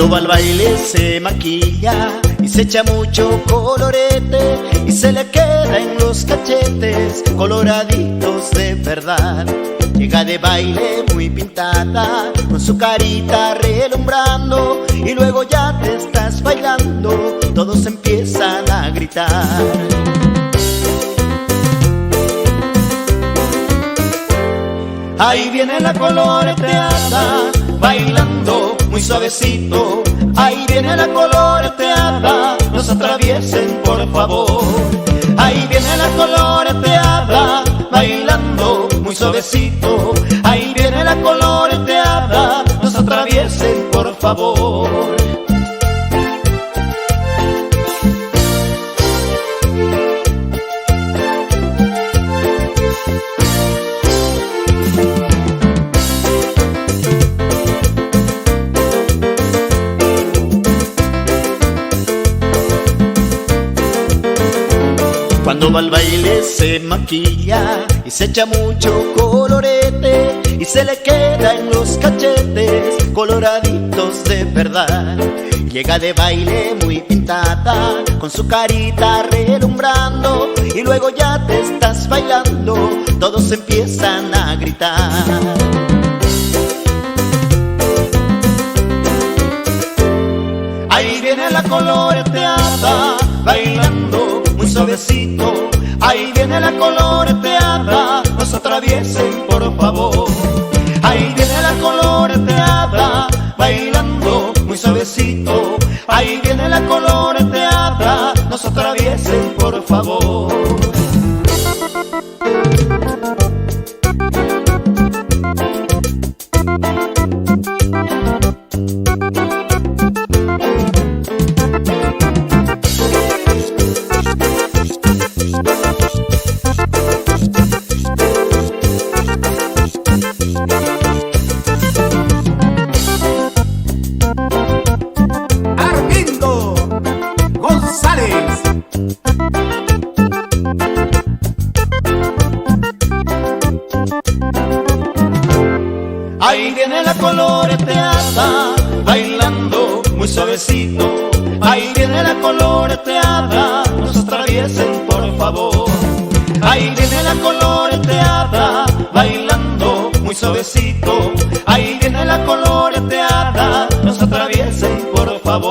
Cuando va al baile se maquilla y se echa mucho colorete y se le queda en los cachetes coloraditos de verdad. Llega de baile muy pintada, con su carita relumbrando, y luego ya te estás bailando, todos empiezan a gritar. Ahí viene la coloreteada, bailando muy suavecito. Ahí viene la coloreteada, no se atraviesen por favor. Ahí viene la coloreteada, bailando muy suavecito. Ahí viene la coloreteada, no se atraviesen por favor. Cuando va al baile se maquilla y se echa mucho colorete y se le queda en los cachetes coloraditos de verdad. Llega de baile muy pintada, con su carita relumbrando, y luego ya te estás bailando, todos empiezan a gritar. Ahí viene la coloreteada, bailando muy suavecito. Ahí viene la coloreteada, no se atraviesen por favor. Ahí viene la coloreteada, bailando muy suavecito. Ahí viene la coloreteada, no se atraviesen por favor. Ahí viene la coloreteada, bailando muy suavecito. Ahí viene la coloreteada, no se atraviesen por favor. Ahí viene la coloreteada, bailando muy suavecito. Ahí viene la coloreteada, no se atraviesen por favor.